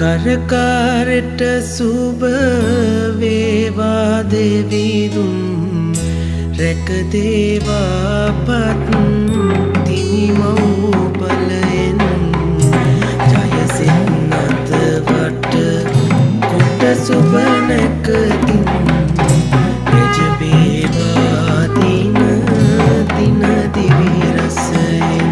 කරකාරට සුබ වේවා දෙවිදුන් රැකදේවා පත් තිමිමව් බලයෙන් ජයසින්නත වට කොට සුබ නැකතින් රජවේවා දින දින දිවි රසයෙන්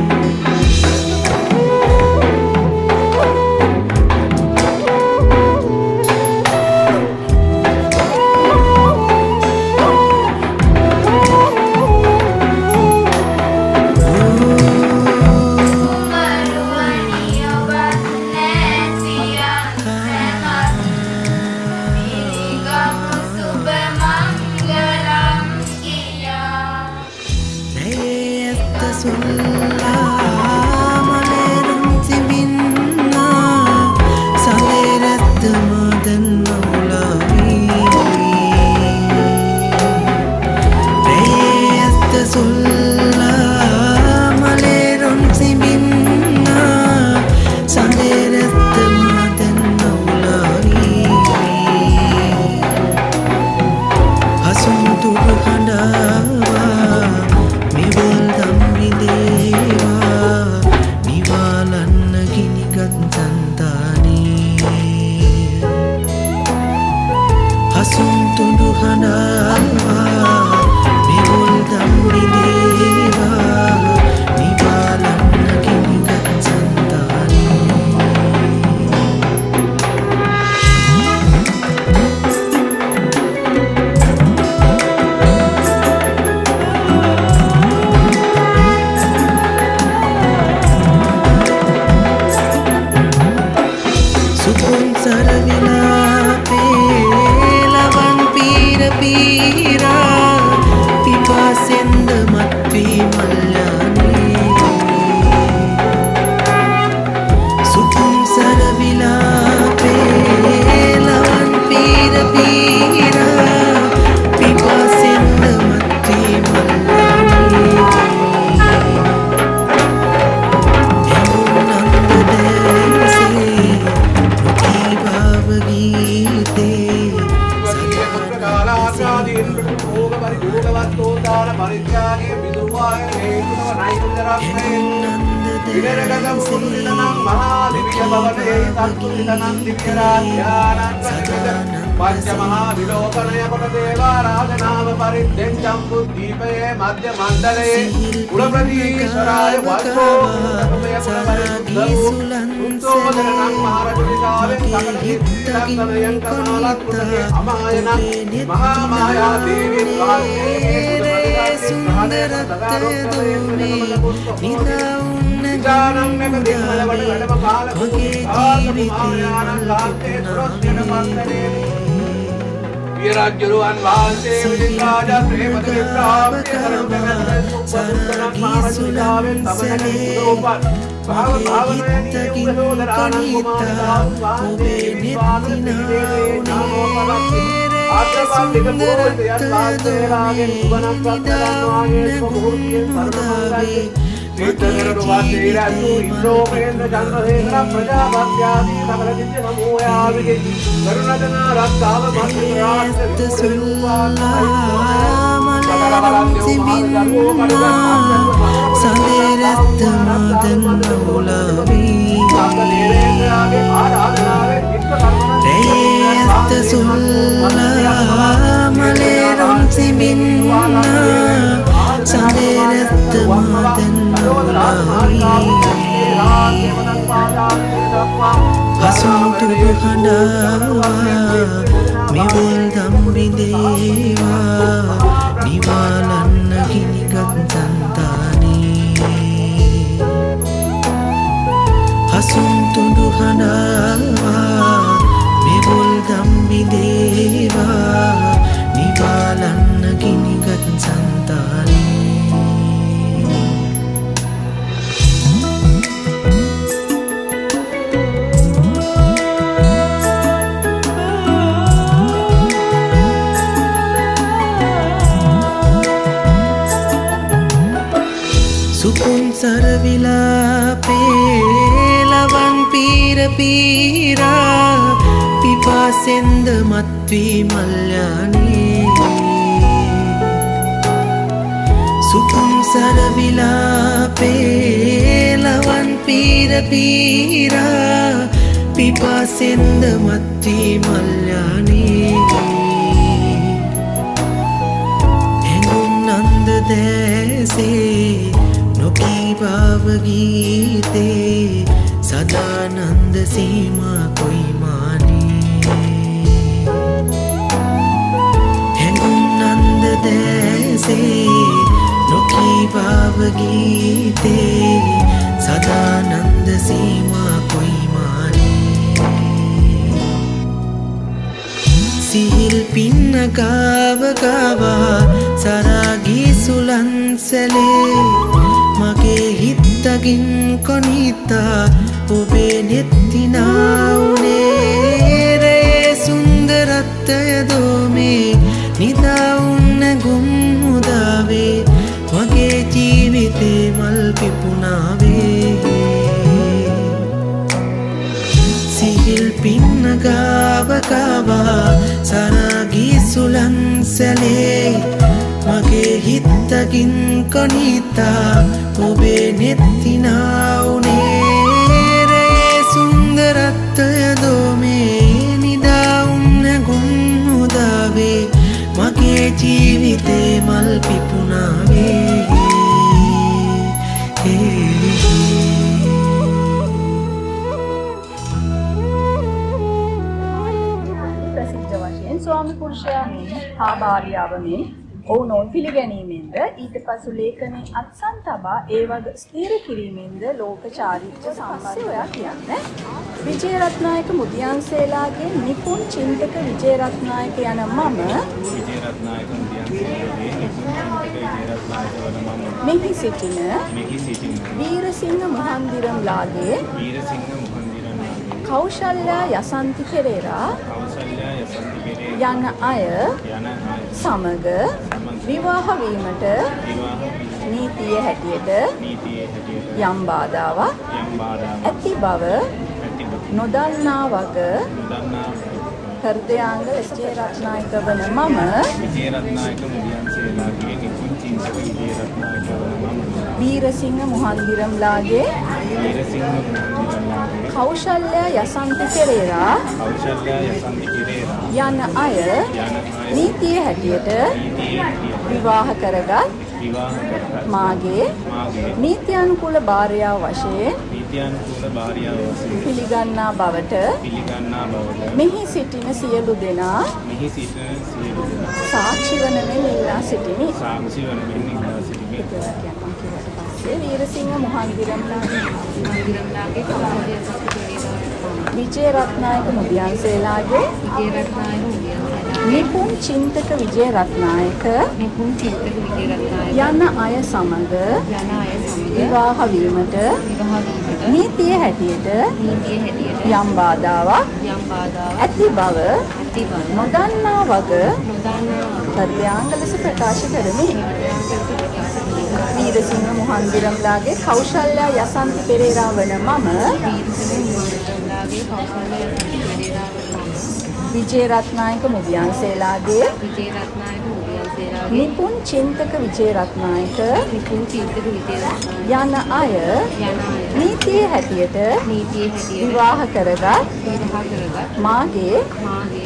Rajuruan valse raja prema prabhate sarvagana sabutanam mahasudaven tavanani udopan bhava bhavane udaranam kumaram vande nitinaune namo pavati atravantika purvate yadvante ragen uvanam prattaranvaye svamurtiye sarvamangale Nityanarvate rasu indromendra chandradhekara prajapatyadi sakalajitya samoyavike karunadana rattava mantrata සුල්ලාමලම් සිබින්නා සඳරත්ත මාදන් නෝලවී රේත සුල්ලාමලම් සිබින්නා සඳරත්ත මාදන් හසුන්තුරු හඬවා මෙවල් දම්බිදේවා නිවාලන්න ගිනිගත් සන්තානේ හසුන්තුරු හඬවා මෙවල් දම්බිදේවා නිවාලන්න ගිනිගත් සන්තානේ සුකුන් සරවිලා පේලවන් පීර පීරා පිපාසෙන්ද මත්වී මල්යනේ සුකුම් සරවිලාපේ ලවන් පීර පීරා පිපාසෙන්ද මත්වී මල්යනේ හැඟුම් Nanda දැසේ නොකී භාව ගීතේ සදානන්ද සීමා කොයිමානේ හැඟුම් නන්ද දැසේ නොකී භාව ගීතේ සදානන්ද සීමා කොයිමානේ සිහිල් පින්න ගාව ගාවා සරාගී සුලන්සලේ මගේ හිත්තගින් කොනිතා ඔබේ නෙත්තිනාවුනේ රේ සුන්දරත්තය දෝමේ නිදාඋන්න ගුම් මුදාවේ මගේ ජීවිතේ මල් පිපුනාවේ සිහිල් පින්න ගාව ගාවා සරාගී සුලන්සලේ මගේ හිත්තගින් කොනිතා ඔබේ නෙත්තිනාවුනේ රේ සුන්දරත්තය දෝමේ නිදාඋන්න ගුම් මුදාවේ මගේ ජීවිතේ මල් පිපුනාවේ ප්‍රසිද්ධ වශයෙන් ස්වාමි පුරුෂයා මෙන් හා භාර්යාව මෙන් ඔවුනොවුන් පිළිගැනීමෙන්ද ඊට පසු ලේඛනයේ අත්සන් තබා ඒ වග ස්ථිර කිරීමෙන්ද ලෝක චාරිත්‍ර සම්බන්ධය කියන්නේ විජේරත්නායක මුදියන්සේලාගේ නිපුන් චින්තක විජේරත්නායක යන මම මෙහි සිටින වීරසිංහ මුහන්දිරම්ලාගේ කෞශල්‍යා යසන්ති පෙරේරා යන අය සමග විවාහ වීමට නීතිය හැටියට යම් බාධාවක් ඇති බව නොදන්නා වග හෘදයාංග විජේරත්නායක වන මම වීරසිංහ මුහන්දිරම්ලාගේ කෞශල්‍යා යසන්ති පෙරේරා යන අය නීතිය හැටියට විවාහ කරගත් මාගේ නීත්‍යානුකූල භාර්යාව වශයෙන් පිළිගන්නා බවට මෙහි සිටින සියලු දෙනා සාක්ෂි වන මෙන් ඉල්ලා සිටිමි. වීරසිංහ මුහන්දිරම්ලාගේ විජේරත්නායක මුදියන්සේලාගේ නිපුන් චින්තක විජේරත්නායක යන අය සමග විවාහ වීමට නීතිය හැටියට යම් බාධාවක් ඇති බව නොදන්නා වග හෘදයාංග ලෙස ප්‍රකාශ කරමි. වීරසිංහ මුහන්දිරම්ලාගේ කෞශල්‍යා යසන්ති පෙරේරා වන මම විජේරත්නායක මුදියන්සේලාගේ නිපුන් චින්තක විජේරත්නායක යන අය නීතිය හැටියට විවාහ කරගත් මාගේ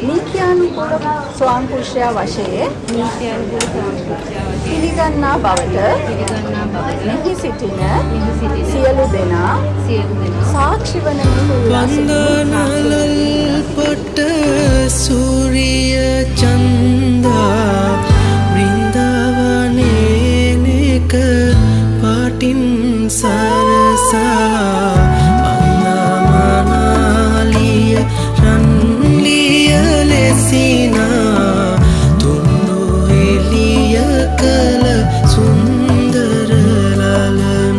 නීත්‍යානුකූල ස්වාමි පුරුෂයා වශයෙන් පිළිගන්නා බවට මෙහි සිටින සියලු දෙනා සාක්ෂි වන වන්දනලල් පට සූරිය චන්දා වෘන්දාවනේනක පාටින් සරසා අන්නමනාලිය රන්ලිය ලෙසිනා තුන්නු එලිය කළ සුන්දර ලලනා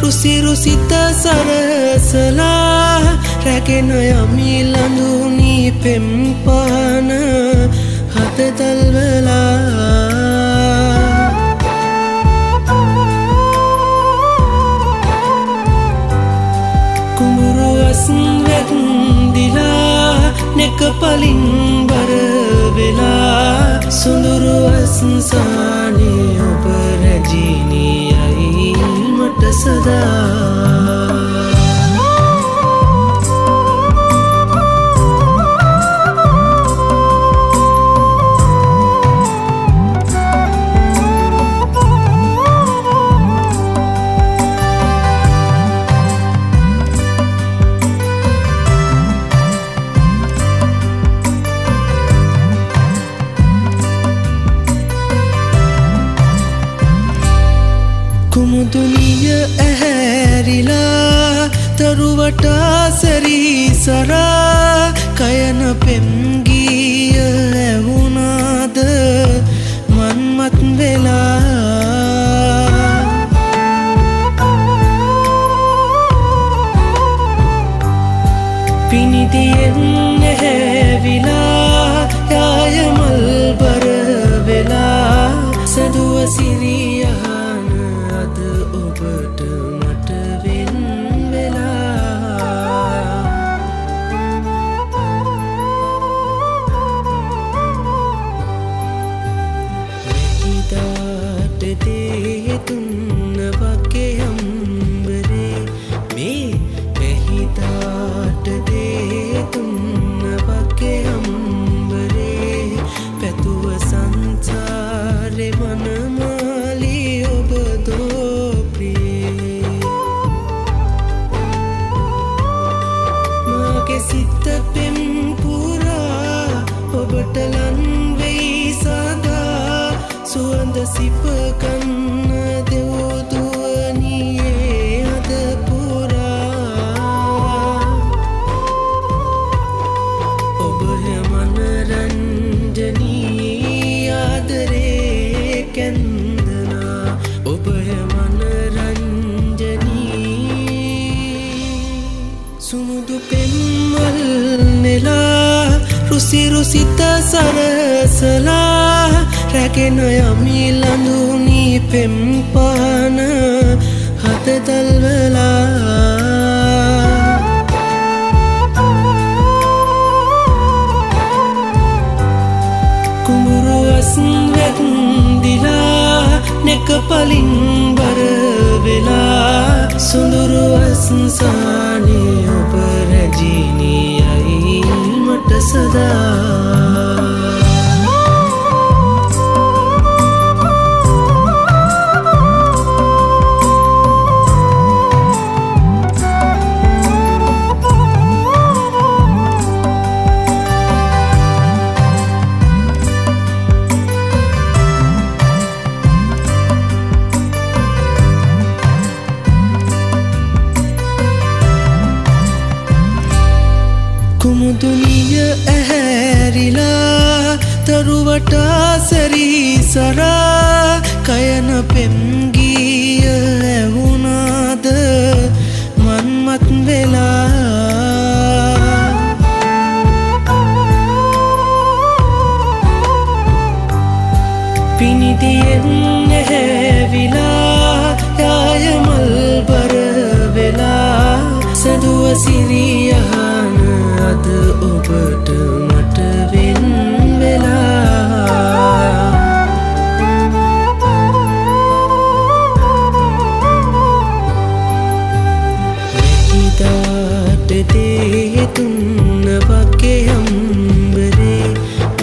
රුසිරුසිත සරසලා රැගෙන යමි ලඳුනි පෙම්පාන හතතල්වලා කුඹුරු අස්න් වැන්දිලා නෙක පලින් බර වෙලා සුඳුරු අස්න්සානේ ඔබ රැජිනියයි මට සදා කුමුදුනිය ඇහැරිලා තරුවටා සැරිසරා කයන පෙම්ගිය ඇහුණාද මන්මත් වෙලා පිනිදියෙන් ඇහැවිලා යායමල් බර වෙලා සැදුව සිරියා ඔබට මට වෙන් වෙලා වැහිදාට දේ තුන්න වගේ අම්බරේ මේ වැහිදාට දේ තුන්න වගේ අම්බරේ පැතුව සංසාරේ වනමාලි ඔබ දෝ සිත පෙම් පුරා ඔබට ලන් වෙයි සදා සුවඳ සිප කන්න දෙව්දුවනියේ අද පුරා ඔබ මනරංජනී ආදරේ කැන්දනා ඔබ සුමුදු පෙම්මල් නෙලා රුසිරුසිත සරසලා රැගෙන යමි ලඳුනි පෙම්පාන හතතල්වලා කුඹුරු අස්න් වැන්දිලා නෙක පලින් බර වෙලා සුඳුරු අස්න්සානේ ඔබ රැජිනියයි මට සදා කුමුදුනිය ඇහැරිලා තරුවටා සැරිසරා කයන පෙම්ගිය ඇහුණාද මන්මත් වෙලා පිනිදියෙන් ඇහැවිලා යායමල් බර වෙලා සැදුව සිරියහන අද ඔබට මට වෙන් වෙලා වැහිදාට දේ තුන්න වගේ අම්බරේ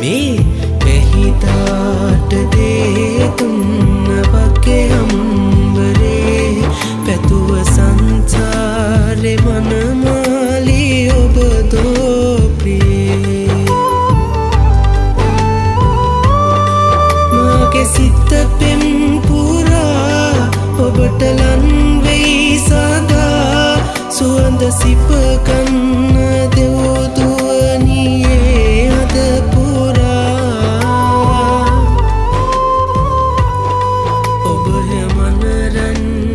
මේ වැහිදාට දේ තුන්න වගේ අම්බරේ පැතුව සංසාරේ වනමාලි ඔබ දෝ ප්‍රියේ මාගේ සිත පෙම් පුරා ඔබට ලන් වෙයි සදා සුවඳ සිප කන්න දෙව්දුවනියේ අද පුරා ඔබ මනරංජනී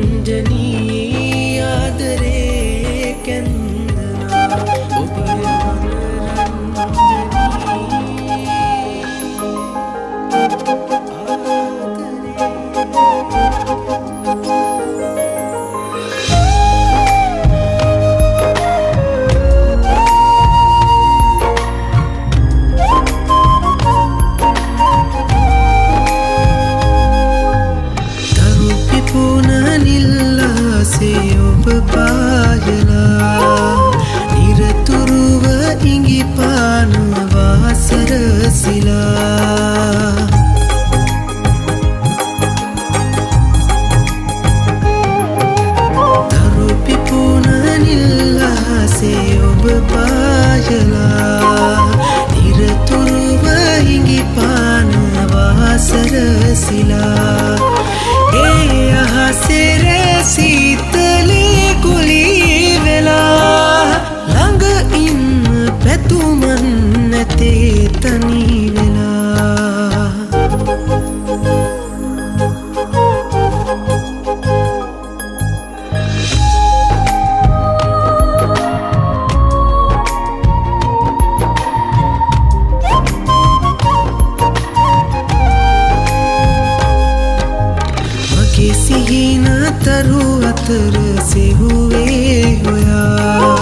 තරු අතර සෙව්වේ හොයා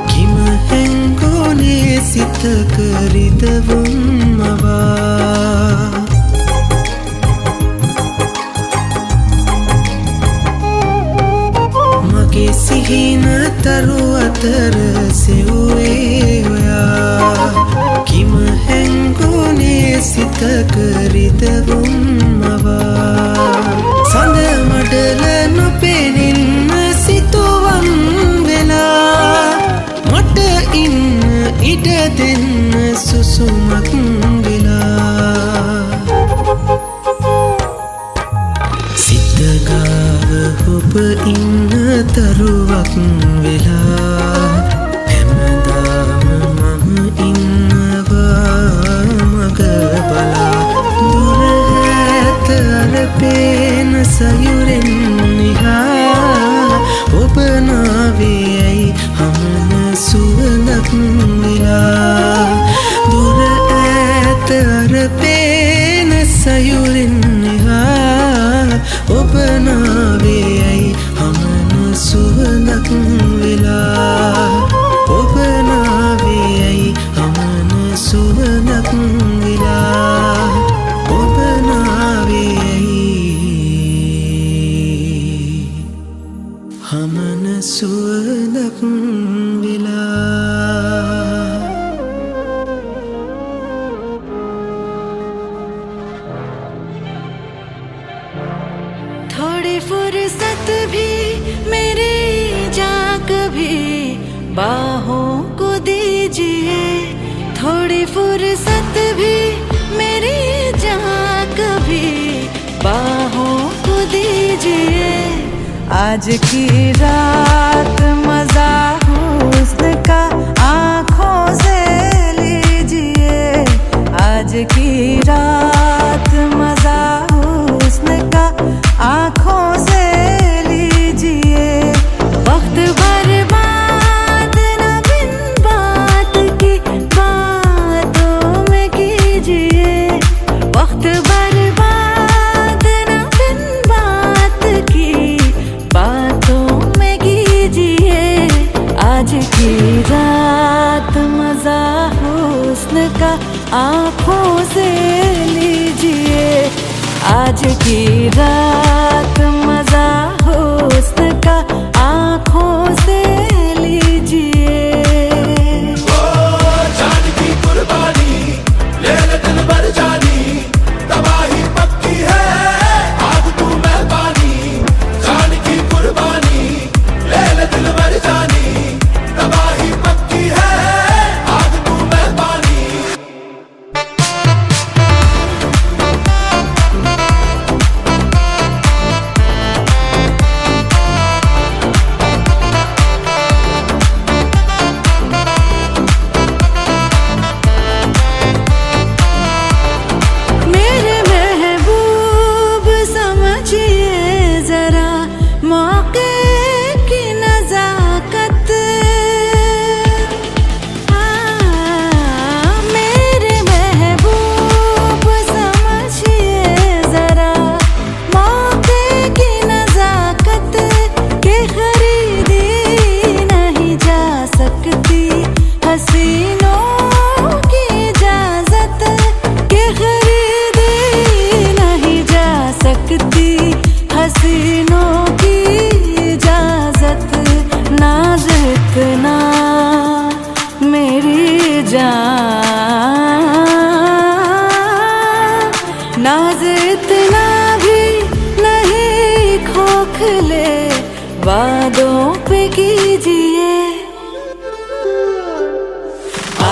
කිම හැංගෝනේ සිතක රිදවුම් මවා මගේ සිහින තරු අතර සෙව්වේ හොයා කිම හැංගෝනේ සිතක රිදවුම් මවා සඳ මඩල නොපෙනෙන්න සිතුවම් වෙලා මට ඉන්න ඉඩ දෙන්න සුසුමක් වෙලා සිත ගාව ඔබ ඉන්න තරුවක් වෙලා හැමදාම මම ඉන්නවා මග බලා දුර ඇත අර පේන සයුරෙන් නිහා ඔබ නාවේ ඇයි හමන සුවඳක් වෙලා දුර ඇත අර පේන සයුරෙන් නිහා ඔබ නාවේ ඇයි හමන සුවඳක් වෙලා ඔබ නාවේ ඇයි හමන සුවඳක් වෙලා ඔබ නාවේ ඇයි හමන සුවඳක් වෙලා थोड़ी फुर्सत भी मेरी जा कभी बाहों को दीजिए थोड़ी फुर्सत भी मेरी जा कभी बाहों को दीजिए आज की रात मजा हुस्न का आँखों से लीजिए आज की रात मजा हुस्न का आँखों से लीजिए वक्त बर्बाद न बिन बात की बातों में कीजिए वक्त बर्बाद न बिन बात की बातों में कीजिए आज की रात मजा हुस्न का आँखों से लीजिए आज की रात मजा हुस्न का आँखों से लीजिए जान की कुर्बानी ले ले दिल भर जानी तबाही पक्की है आग तू मेहरबानी जान की कुर्बानी ले ले दिल भर जानी तबाही पक्की है आग तू मेहरबानी मेरे महबूब समझिए जरा मौके की नजाकत मेरे महबूब समझिए जरा मौके की नजाकत के खरीदी नहीं जा सकती हसीनों की इजाजत के खरीदी नहीं जा सकती हसीनों की इजाजत नाज इतना मेरी जान नाज इतना भी नहीं खोखले वादों पे कीजिए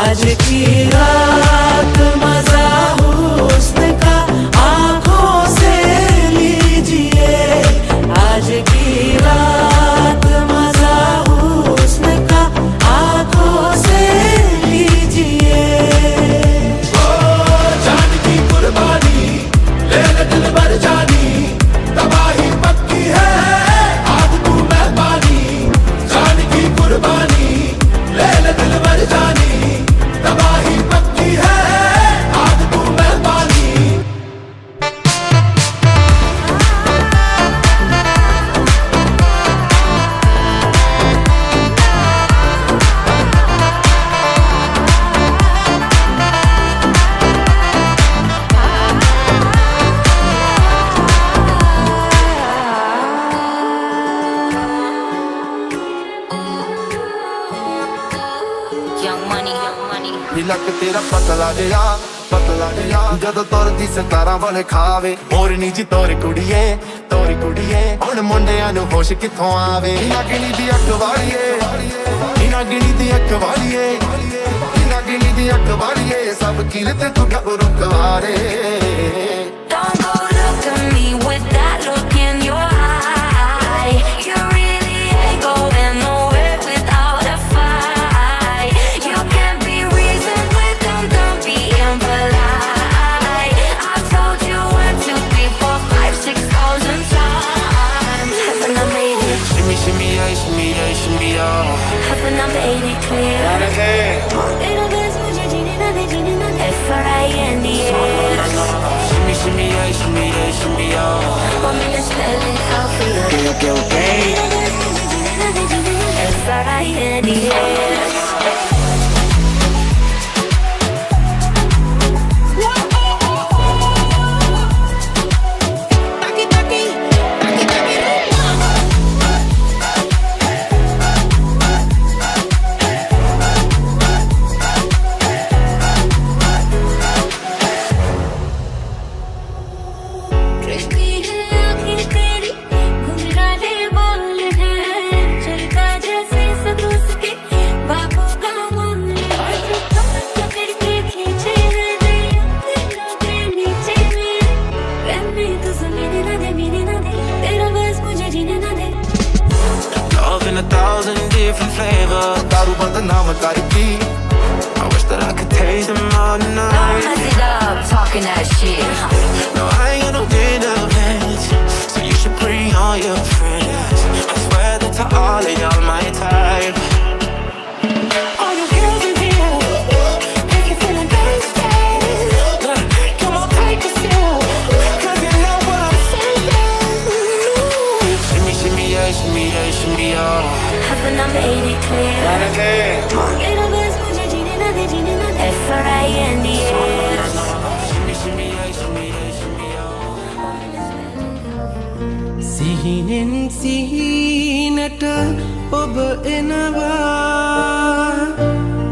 आज की रात मजा हुस्न का आँखों से लीजिए आज की रात मजा हुस्न का आँखों से लीजिए जान की कुर्बानी ले ले दिल भर जानी तबाही पक्की है आग तू मेहरबानी जान की कुर्बानी ले ले दिल भर जानी तबाही पक्की है नक तेरा पतला जिहा जदों तुरदी सितारां वाले खावे मोरनी जी तोरी कुड़िए हुण मुंडियां नूं होश कित्थों आवे इना गिणी दी अख वालीए सब कीरत तू गबरू कवारे Don't go look at me with that look in your eye. You really ain't going nowhere without a fight. You can't be reasoned with them, don't be impolite. I've told you 1, 2, 3, 4, 5, 6,000 times. Haven't I made it? Shimmy, shimmy, yeah, shimmy, yeah, shimmy, yeah. Haven't I made it clear? Little girls, mujhe jeene na de F-R-I-N-D-S. Shimmy, shimmy, yeah, shimmy, yeah, shimmy, yeah. Want me to spell it out for you? Okay. F-R-I-N-D-S. Love in 1,000 different flavors. दारू बंद नाम करकी. I wish that I could taste them all Don't night. mess it up, talking that shit. No, I ain't got no dinner plans, so you should bring all your friends. I swear that to all of y'all my type. All your girls in here, make you feeling thirsty. Come on, take a sip, 'cause you know what I'm saying. Shimmy, shimmy, yeah, shimmy, yeah, shimmy, yeah. Haven't I made it clear? Little girls, mujhe jeene na de F-R-I-N-D-S. Shimmy, shimmy, yeah, shimmy, yeah, shimmy, yeah. සිහිනෙන් සිහිනට ඔබ එනවා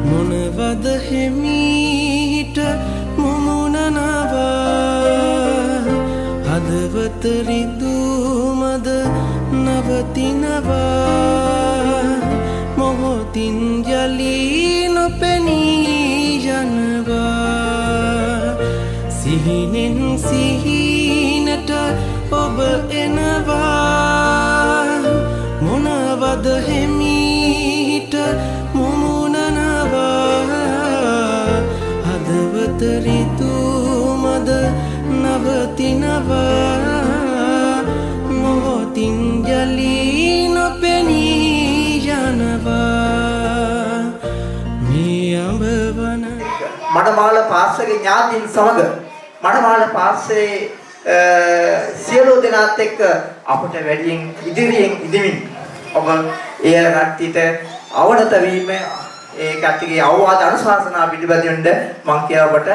මොනවද හිමීට මුමුණනවා හදවත රිදුමද නවතිනවා මොහොතින් යලි නොපෙනී යනවා සිහිනෙන් සිහිනට ඔබ එනවා මොනවද හිමීට මුමුණනවා හදවත රිදුමද නවතිනවා මොහොතින් යලි නොපෙනී යනවා මේ අඹවන මඩමාල පාස්සගේ ඥාතීන් සමග මඩමාල පාස්සේ සියලු දෙනාත් එක්ක අපට වැඩියෙන් ඉදිරියෙන් ඉදිමින් ඔබ ඒ කට්ටියට අවනත වීම ඒ කට්ටියගේ අවවාද අනුශාසනා පිළිබඳව මම කියලා ඔබට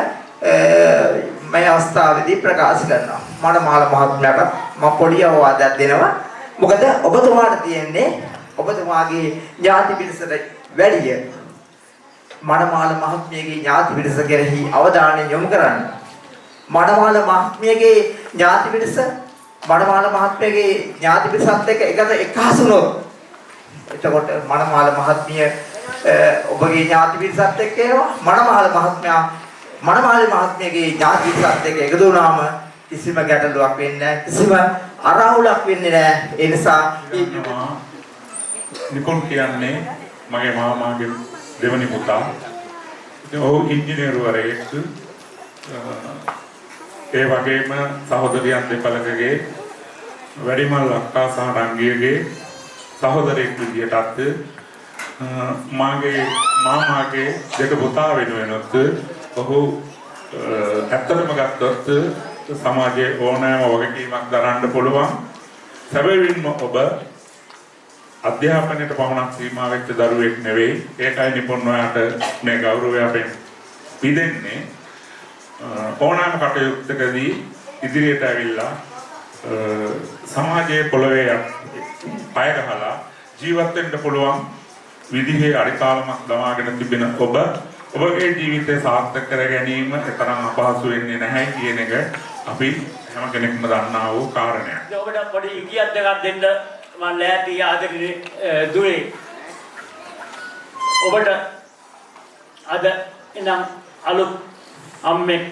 මේ අවස්ථාවේදී ප්‍රකාශ කරනවා. මඩමාල මහත්මයාට මම පොඩි අවවාදයක් දෙනවා. මොකද ඔබතුමාට තියෙන්නේ ඔබතුමාගේ ඥාති පිරිසට වැඩිය මඩමාල මහත්මියගේ ඥාති පිරිස කෙරෙහි අවධානය යොමු කරන්න. මඩමාල මහත්මියගේ ඥාති පිරිස මඩමාල මහත්මියගේ ඥාති පිරිසත් එක්ක එකහසුනොත් එතකොට මඩමාල මහත්මිය ඔබගේ ඥාති පිරිසත් එක්ක එනවා. මඩමාල මහත්මියගේ ඥාති පිරිසත් එක්ක එකතු වුණාම කිසිම ගැටලුවක් වෙන්නේ නැහැ. කිසිම අරාවුලක් වෙන්නේ නැහැ. ඒ නිසා නිකොල් කියන්නේ මගේ මාමාගේ දෙවනි පුතා. ඔහු ඉංජිනේරුවරයෙක්. ඒ වගේම සහෝදරියන් දෙපළකගේ වැඩිමල් අක්කා සහ රංගියගේ සහෝදරයෙක් විදියටත් මාගේ මාමාගේ දෙක පුතා වෙනුවෙනුත් ඔහු ඇත්තටම ගත්තොත් සමාජයේ ඕනෑම වගකීමක් දරන්න පුළුවන්. සැබවින්ම ඔබ අධ්‍යාපනයට පමණක් සීමා වෙච්ච දරුවෙක් නෙවෙයි. ඒකයි නිපුන් ඔයාට මේ ගෞරවය අපෙන් පිදෙන්නේ. ඕනෑම කටයුත්තකදී ඉදිරියට ඇවිල්ලා සමාජයේ පොළවේ පය ගහලා ජීවත් වෙන්න පුළුවන් විදිහේ අරිකාලමක් දමාගෙන තිබෙන ඔබ ඔබගේ ජීවිතය සාර්ථක කර ගැනීම තරම් අපහසු වෙන්නේ නැහැ කියන එක අපි හැම කෙනෙක්ම දන්නා වූ කාරණයක්. ඔබට පොඩි ඉගියක් දෙකක් දෙන්න මම ලෑස්ති ආදරේ දුවේ. ඔබට අද ඉනම් අලුත් අම්මෙක්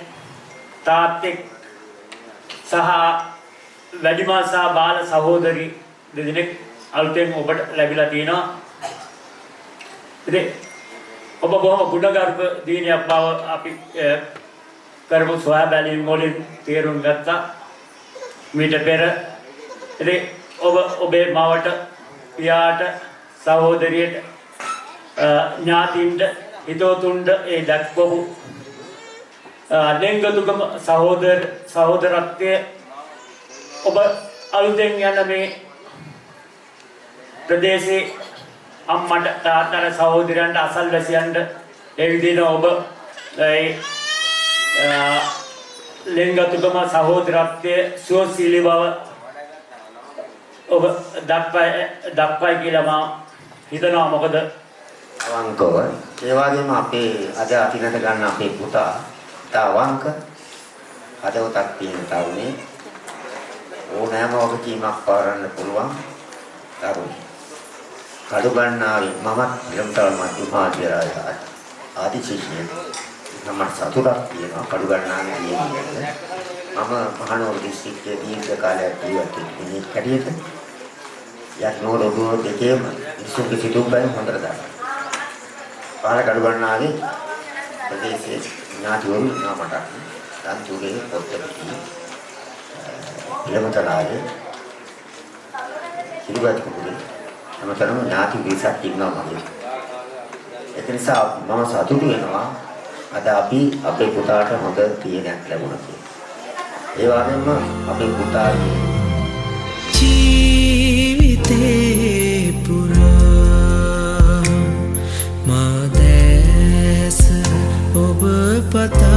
තාත්තෙක් සහ වැඩිමල් සහ බාල සහෝදරි දෙදෙනෙක් අලුතෙන් ඔබට ලැබිලා තියෙනවා. ඉතින් ඔබ බොහොම ගුණගරුක දිනයක් බව අපි කරපු සොයා බැලීම් වලින් තේරුම් ගත්තා. මීට පෙර ඉතින් ඔබේ මවට පියාට සහෝදරියට ඥාතින්ට හිතවතුන්ට ඒ දක්වපු ලෙන්ගතුකම සහෝදරත්වය ඔබ අලුතෙන් යන මේ ප්‍රදේශයේ අම්මට තාත්තට සහෝදරයන්ට අසල්වැසියන්ට ඒ විදිහට ඔබ ලෙන්ගතුකම සහෝදරත්වය සුවශීලී බව ඔබ දක්වයි කියලා මම හිතනවා. මොකද අවංකව ඒ වගේම අපේ අද අතිනත ගන්න අපේ පුතා තාවංක හදවතක් තියෙන තරුණේ ඕනෑම වගකීමක් පාරන්න පුළුවන් තරුණේ. කඩු ගන්නාවේ මමත් විලම්තල මහාචාර්ය ආදි ශිෂ්‍යයෙක් නම් සතුටක් තියෙනවා කඩු ගන්නාවේ කියන්නේ. මම මහනුවර දිස්ත්‍රික්කයේ දීර්ඝ කාලයක් ජීවත් වෙන්නේ කැඩියට යක්නෝර ඔබ දෙකේම ඉස්සුක සිටුම්බයි හොඳට දානවා. පාර කඩු ගන්නාවේ ප්‍රදේශයේ ඥාතිවරු නාමට තන්තුගේ පොත්පත්ති ඉලමතලාවේ ඉරිවත් කුඩේ අමතරම ඥාති විසක් ඉන්නවා මගේ. ඒක නිසා මම සතුටු වෙනවා අද අපි අපේ පුතාට හොඳ තීරණයක් ලැබුණා කියලා. ඒ වගේම අපේ පුතාගේ ජීවිතේ පුරා මා දැස ඔබ පතා